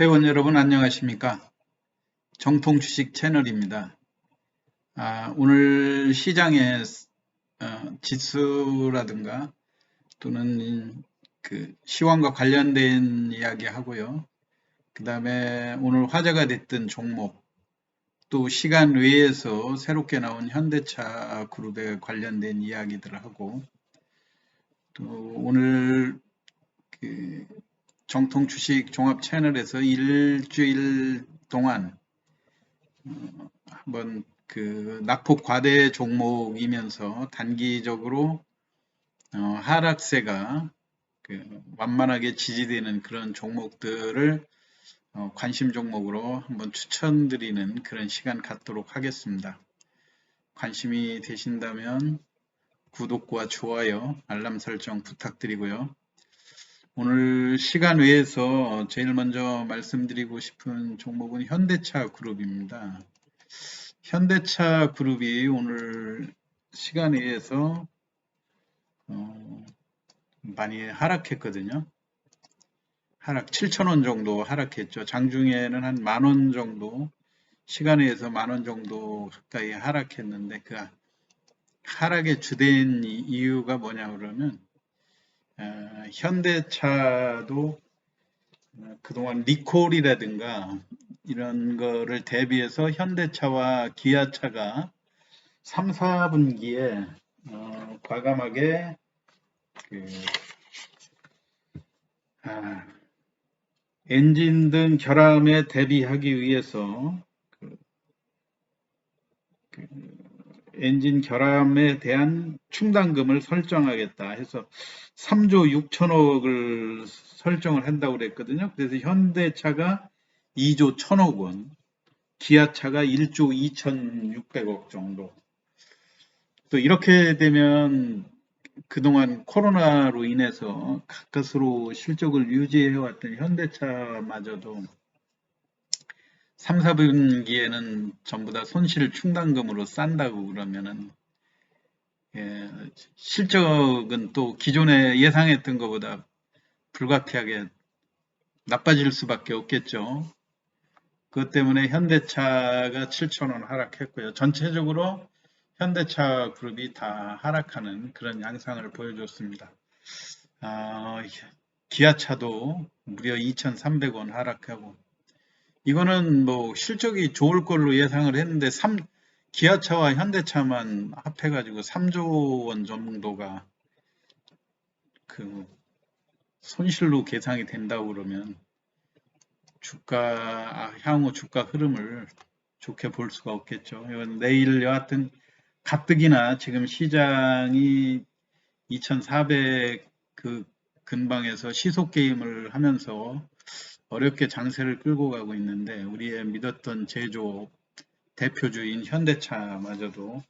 회원 여러분 안녕하십니까? 정통 주식 채널입니다. 오늘 시장의 지수라든가 또는 그 시황과 관련된 이야기 하고요. 그 다음에 오늘 화제가 됐던 종목, 또 시간 외에서 새롭게 나온 현대차 그룹에 관련된 이야기들을 하고, 또 오늘 그 정통 주식 종합 채널에서 일주일 동안 한번 그 낙폭 과대 종목이면서 단기적으로 하락세가 완만하게 지지되는 그런 종목들을 관심 종목으로 한번 추천드리는 그런 시간 갖도록 하겠습니다. 관심이 되신다면 구독과 좋아요, 알람 설정 부탁드리고요. 오늘 시간 외에서 제일 먼저 말씀드리고 싶은 종목은 현대차 그룹입니다. 현대차 그룹이 오늘 시간에 의해서 많이 하락했거든요. 하락 7,000원 정도 하락했죠. 장중에는 한 10,000원 정도, 시간에 의해서 10,000원 정도 가까이 하락했는데 그 하락의 주된 이유가 뭐냐 그러면 현대차도 그동안 리콜이라든가 이런 거를 대비해서 현대차와 기아차가 3, 4분기에 과감하게 그, 아, 엔진 등 결함에 대비하기 위해서 엔진 결함에 대한 충당금을 설정하겠다 해서 3조 6천억을 설정을 한다고 그랬거든요. 그래서 현대차가 2조 1천억 원, 기아차가 1조 2,600억 정도. 또 이렇게 되면 그동안 코로나로 인해서 가까스로 실적을 유지해왔던 현대차마저도 3, 4분기에는 전부 다 손실 충당금으로 싼다고 그러면은 실적은 또 기존에 예상했던 것보다 불가피하게 나빠질 수밖에 없겠죠. 그것 때문에 현대차가 7,000원 하락했고요. 전체적으로 현대차 그룹이 다 하락하는 그런 양상을 보여줬습니다. 기아차도 무려 2,300원 하락하고, 이거는 뭐 실적이 좋을 걸로 예상을 했는데 기아차와 현대차만 합해가지고 3조 원 정도가 그 손실로 계상이 된다고 그러면 향후 주가 흐름을 좋게 볼 수가 없겠죠. 이건 내일 여하튼 가뜩이나 지금 시장이 2,400 그 근방에서 시속 게임을 하면서 어렵게 장세를 끌고 가고 있는데, 우리의 믿었던 제조 대표주인 현대차마저도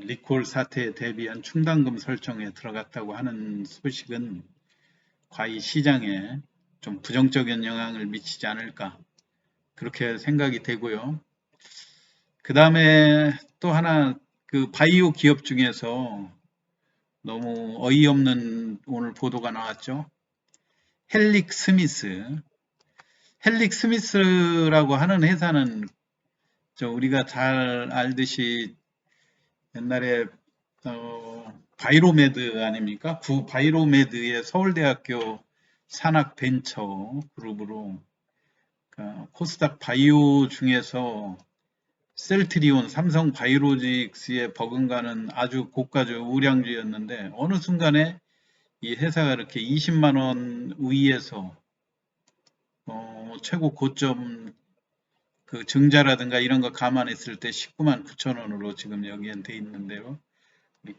리콜 사태에 대비한 충당금 설정에 들어갔다고 하는 소식은 과히 시장에 좀 부정적인 영향을 미치지 않을까, 그렇게 생각이 되고요. 그 다음에 또 하나, 그 바이오 기업 중에서 너무 어이없는 오늘 보도가 나왔죠. 헬릭 스미스. 헬릭 스미스라고 하는 회사는 우리가 잘 알듯이 옛날에 바이로메드 아닙니까? 구 바이로메드의 서울대학교 산학벤처 그룹으로 코스닥 바이오 중에서 셀트리온, 삼성 바이오로직스에 버금가는 아주 고가주 우량주였는데, 어느 순간에 이 회사가 이렇게 20만 원 위에서 최고 고점 그 증자라든가 이런 거 감안했을 때 19만 9천 원으로 지금 여기엔 돼 있는데요.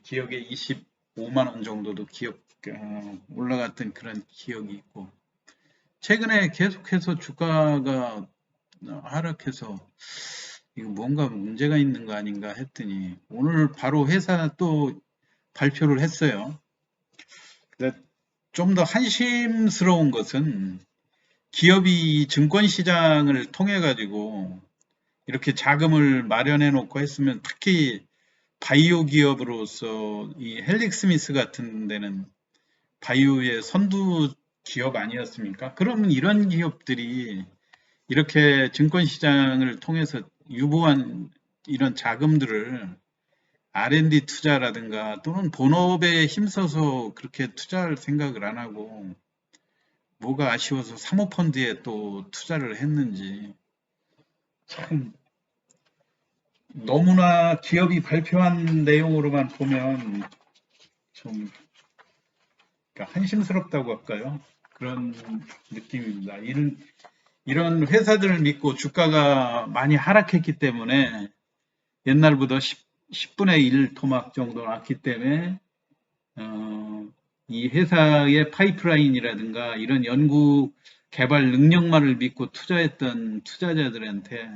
기억에 25만 원 정도도 올라갔던 그런 기억이 있고, 최근에 계속해서 주가가 하락해서 이거 뭔가 문제가 있는 거 아닌가 했더니 오늘 바로 회사 또 발표를 했어요. 좀 더 한심스러운 것은 기업이 증권시장을 통해 가지고 이렇게 자금을 마련해 놓고 했으면, 특히 바이오 기업으로서 이 헬릭스미스 같은 데는 바이오의 선두 기업 아니었습니까? 그러면 이런 기업들이 이렇게 증권시장을 통해서 유보한 이런 자금들을 R&D 투자라든가 또는 본업에 힘써서 그렇게 투자할 생각을 안 하고 뭐가 아쉬워서 사모펀드에 또 투자를 했는지 참 너무나 기업이 발표한 내용으로만 보면 좀 그러니까 한심스럽다고 할까요? 그런 느낌입니다. 이런 회사들을 믿고 주가가 많이 하락했기 때문에 옛날보다 10분의 1 토막 정도 났기 때문에 이 회사의 파이프라인이라든가 이런 연구 개발 능력만을 믿고 투자했던 투자자들한테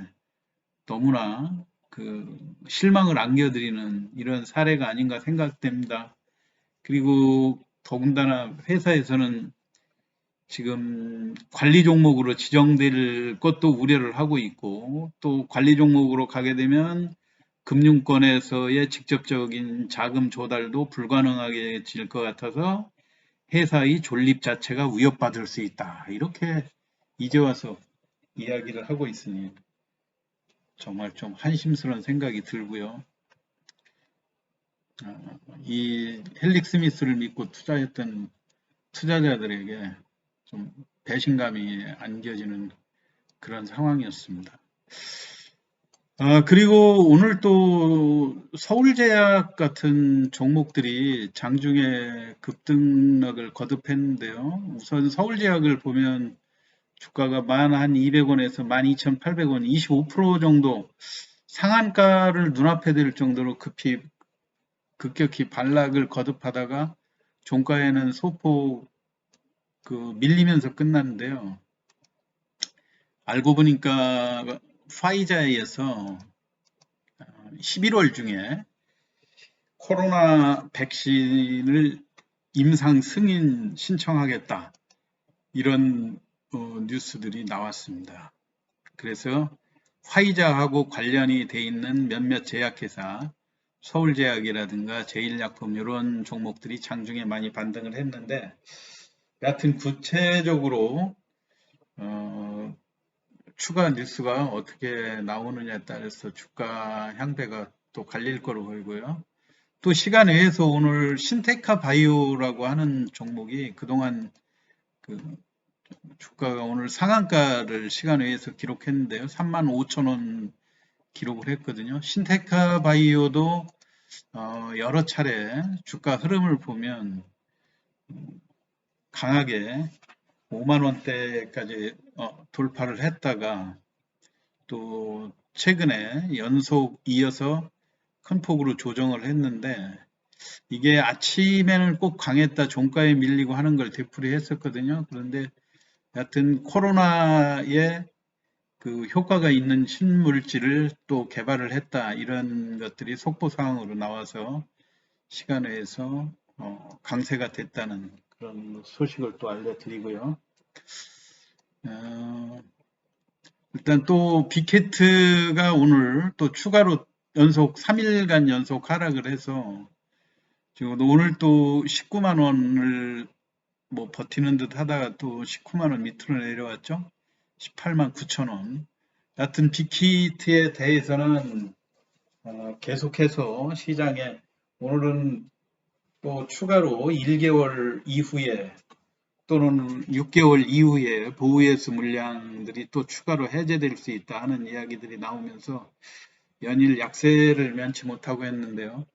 너무나 그 실망을 안겨드리는 이런 사례가 아닌가 생각됩니다. 그리고 더군다나 회사에서는 지금 관리 종목으로 지정될 것도 우려를 하고 있고 또 관리 종목으로 가게 되면 금융권에서의 직접적인 자금 조달도 불가능하게질 것 같아서 회사의 존립 자체가 위협받을 수 있다. 이렇게 이제 와서 이야기를 하고 있으니 정말 좀 한심스러운 생각이 들고요. 이 헬릭 스미스를 믿고 투자했던 투자자들에게 좀 배신감이 안겨지는 그런 상황이었습니다. 그리고 오늘 또 서울제약 같은 종목들이 장중에 급등락을 거듭했는데요. 우선 서울제약을 보면 주가가 11,200원에서 12,800원, 25% 정도 상한가를 눈앞에 댈 정도로 급격히 반락을 거듭하다가 종가에는 소폭 밀리면서 끝났는데요. 알고 보니까 파이자에서 11월 중에 코로나 백신을 임상 승인 신청하겠다 이런 뉴스들이 나왔습니다. 그래서 화이자하고 관련이 돼 있는 몇몇 제약회사, 서울제약이라든가 제일약품 이런 종목들이 장중에 많이 반등을 했는데 여하튼 구체적으로 추가 뉴스가 어떻게 나오느냐에 따라서 주가 향배가 또 갈릴 거로 보이고요. 또 시간 외에서 오늘 신테카 바이오라고 하는 종목이 그동안 주가가 오늘 상한가를 시간 외에서 기록했는데요. 35,000원 기록을 했거든요. 신테카 바이오도 여러 차례 주가 흐름을 보면 강하게 5만 원대까지 돌파를 했다가 또 최근에 연속 이어서 큰 폭으로 조정을 했는데 이게 아침에는 꼭 강했다 종가에 밀리고 하는 걸 되풀이했었거든요. 그런데 여하튼 코로나에 그 효과가 있는 신물질을 또 개발을 했다 이런 것들이 속보 사항으로 나와서 시간외에서 강세가 됐다는 그런 소식을 또 알려드리고요. 일단 또 빅히트가 오늘 또 추가로 3일간 연속 하락을 해서 지금 오늘 또 19만 원을 뭐 버티는 듯 하다가 또 19만 원 밑으로 내려왔죠. 18만 9천 원. 여하튼 빅히트에 대해서는 계속해서 시장에 오늘은 또 추가로 1개월 이후에 또는 6개월 이후에 보호예수 물량들이 또 추가로 해제될 수 있다 하는 이야기들이 나오면서 연일 약세를 면치 못하고 했는데요.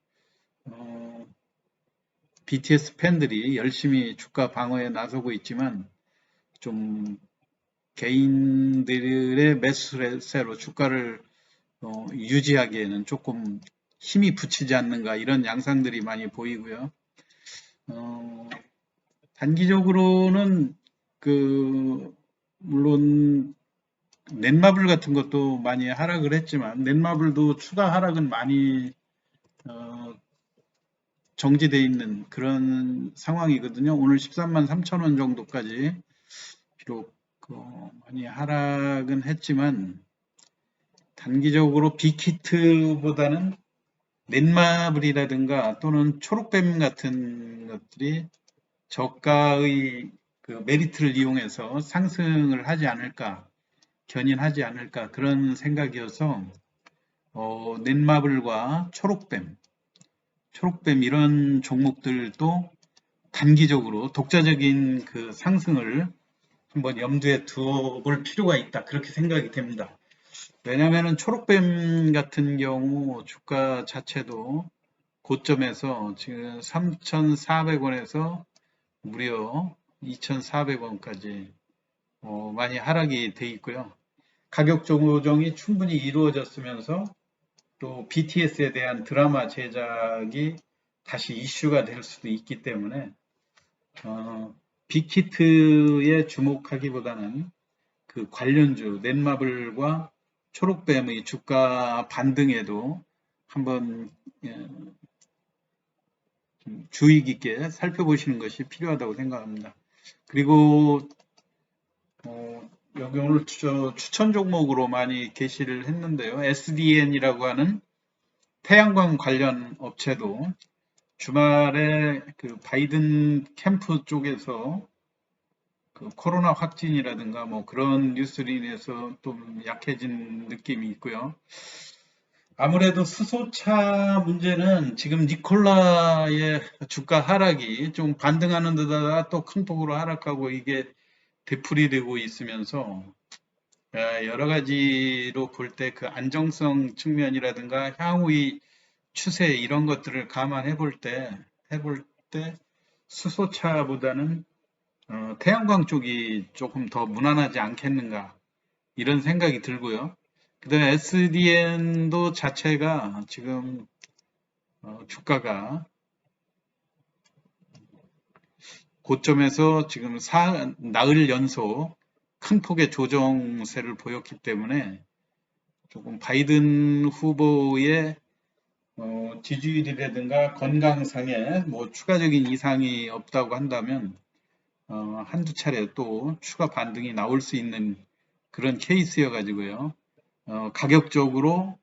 BTS 팬들이 열심히 주가 방어에 나서고 있지만 좀 개인들의 매수세로 주가를 유지하기에는 조금 힘이 붙이지 않는가 이런 양상들이 많이 보이고요. 단기적으로는 물론 넷마블 같은 것도 많이 하락을 했지만 넷마블도 추가 하락은 많이 정지되어 있는 그런 상황이거든요. 오늘 13만 3천 원 정도까지 비록 많이 하락은 했지만 단기적으로 빅히트보다는 넷마블이라든가 또는 초록뱀 같은 것들이 저가의 그 메리트를 이용해서 상승을 하지 않을까, 견인하지 않을까 그런 생각이어서 넷마블과 초록뱀 이런 종목들도 단기적으로 독자적인 그 상승을 한번 염두에 두어볼 필요가 있다. 그렇게 생각이 됩니다. 왜냐하면 초록뱀 같은 경우 주가 자체도 고점에서 지금 3,400원에서 무려 2,400원까지 많이 하락이 돼 있고요. 가격 조정이 충분히 이루어졌으면서 또 BTS에 대한 드라마 제작이 다시 이슈가 될 수도 있기 때문에 빅히트에 주목하기보다는 그 관련주 넷마블과 초록뱀의 주가 반등에도 한번 주의 깊게 살펴보시는 것이 필요하다고 생각합니다. 그리고 여기 오늘 추천 종목으로 많이 게시를 했는데요. SDN이라고 하는 태양광 관련 업체도 주말에 그 바이든 캠프 쪽에서 그 코로나 확진이라든가 뭐 그런 뉴스로 인해서 좀 약해진 느낌이 있고요. 아무래도 수소차 문제는 지금 니콜라의 주가 하락이 좀 반등하는 데다가 또 큰 폭으로 하락하고 이게 되풀이되고 있으면서 여러 가지로 볼 때 그 안정성 측면이라든가 향후의 추세 이런 것들을 감안해 볼 때 수소차보다는 태양광 쪽이 조금 더 무난하지 않겠는가 이런 생각이 들고요. 그다음에 SDN도 자체가 지금 주가가 고점에서 지금 나흘 연속 큰 폭의 조정세를 보였기 때문에 조금 바이든 후보의 지지율이라든가 건강상에 뭐 추가적인 이상이 없다고 한다면 한두 차례 또 추가 반등이 나올 수 있는 그런 케이스여 가지고요. 가격적으로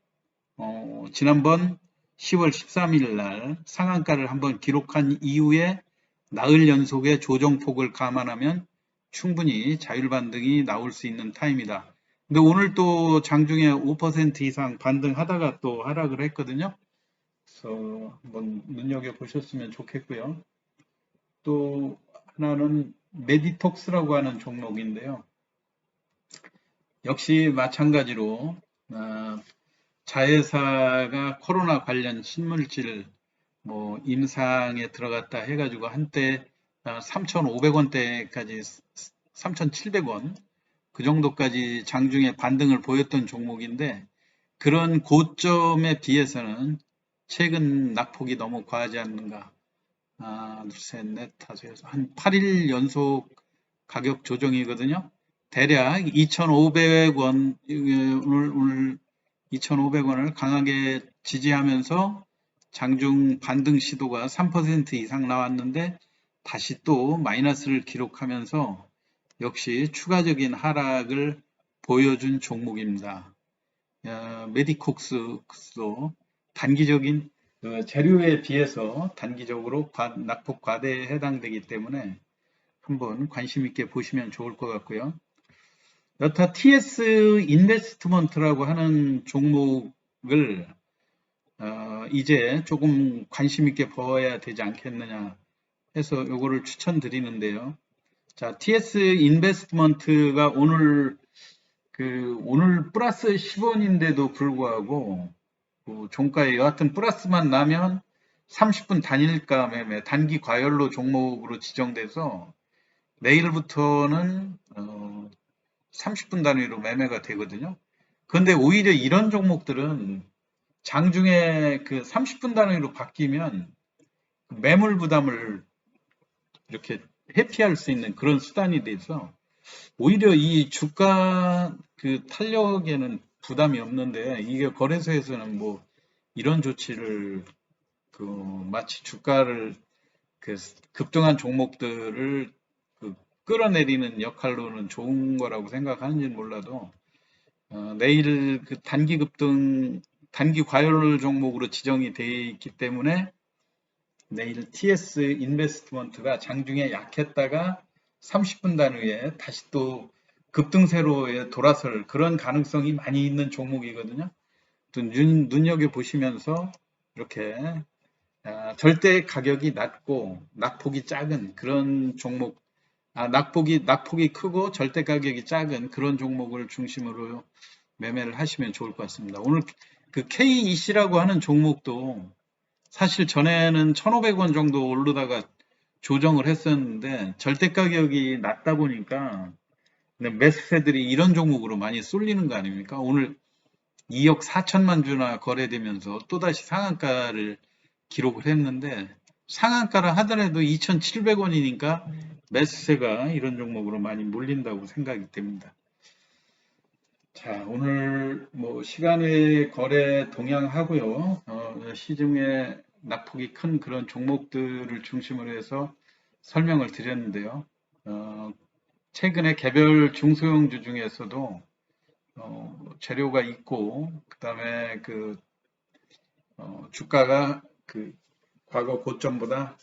지난번 10월 13일 날 상한가를 한번 기록한 이후에 나흘 연속의 조정폭을 감안하면 충분히 자율 반등이 나올 수 있는 타임이다. 근데 오늘 또 장중에 5% 이상 반등하다가 또 하락을 했거든요. 그래서 한번 눈여겨보셨으면 좋겠고요. 또 하나는 메디톡스라고 하는 종목인데요. 역시 마찬가지로 자회사가 코로나 관련 신물질 뭐 임상에 들어갔다 해가지고 한때 3,500원대까지 3,700원 그 정도까지 장중에 반등을 보였던 종목인데 그런 고점에 비해서는 최근 낙폭이 너무 과하지 않는가. 하나, 둘, 셋, 넷, 다섯, 여섯, 한 8일 연속 가격 조정이거든요. 대략 2,500원, 오늘 2,500원을 강하게 지지하면서 장중 반등 시도가 3% 이상 나왔는데 다시 또 마이너스를 기록하면서 역시 추가적인 보여준 종목입니다. 메디콕스도 단기적인 재료에 비해서 단기적으로 낙폭 과대에 해당되기 때문에 한번 관심 있게 보시면 좋을 것 같고요. 여타 TS 인베스트먼트라고 하는 종목을 이제 조금 관심 있게 봐야 되지 않겠느냐 해서 요거를 추천드리는데요. 자, TS 인베스트먼트가 오늘 플러스 10원인데도 불구하고 종가에 여하튼 플러스만 나면 30분 단일가 매매 단기 과열로 종목으로 지정돼서 내일부터는 30분 단위로 매매가 되거든요. 그런데 오히려 이런 종목들은 장중에 그 30분 단위로 바뀌면 매물 부담을 이렇게 회피할 수 있는 그런 수단이 돼서 오히려 이 주가 그 탄력에는 부담이 없는데 이게 거래소에서는 뭐 이런 조치를 마치 주가를 그 급등한 종목들을 끌어내리는 역할로는 좋은 거라고 생각하는지 몰라도 내일 그 단기 급등, 단기 과열 종목으로 지정이 되어 있기 때문에 내일 TS 인베스트먼트가 장중에 약했다가 30분 단위에 다시 또 급등세로에 돌아설 그런 가능성이 많이 있는 종목이거든요. 또 눈여겨보시면서 이렇게 절대 가격이 낮고 낙폭이 작은 그런 종목, 낙폭이 크고 절대 가격이 작은 그런 종목을 중심으로 매매를 하시면 좋을 것 같습니다. 오늘 그 KEC라고 하는 종목도 사실 전에는 1,500원 정도 오르다가 조정을 했었는데 절대 가격이 낮다 보니까 매수세들이 이런 종목으로 많이 쏠리는 거 아닙니까? 오늘 2억 4천만 주나 거래되면서 또다시 상한가를 기록을 했는데 상한가를 하더라도 2,700원이니까 매수세가 이런 종목으로 많이 몰린다고 생각이 됩니다. 자, 오늘 뭐 시간의 거래 동향하고요. 시중에 낙폭이 큰 그런 종목들을 중심으로 해서 설명을 드렸는데요. 최근에 개별 중소형주 중에서도 재료가 있고 그다음에 주가가 과거 고점보다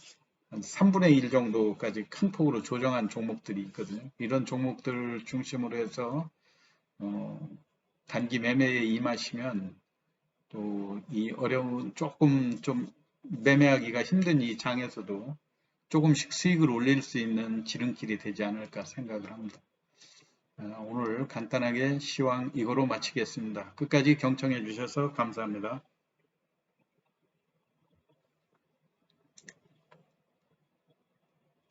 한 3분의 1 정도까지 큰 폭으로 조정한 종목들이 있거든요. 이런 종목들 중심으로 해서 단기 매매에 임하시면 또 이 어려운 조금 좀 매매하기가 힘든 이 장에서도 조금씩 수익을 올릴 수 있는 지름길이 되지 않을까 생각을 합니다. 오늘 간단하게 시황 이거로 마치겠습니다. 끝까지 경청해 주셔서 감사합니다.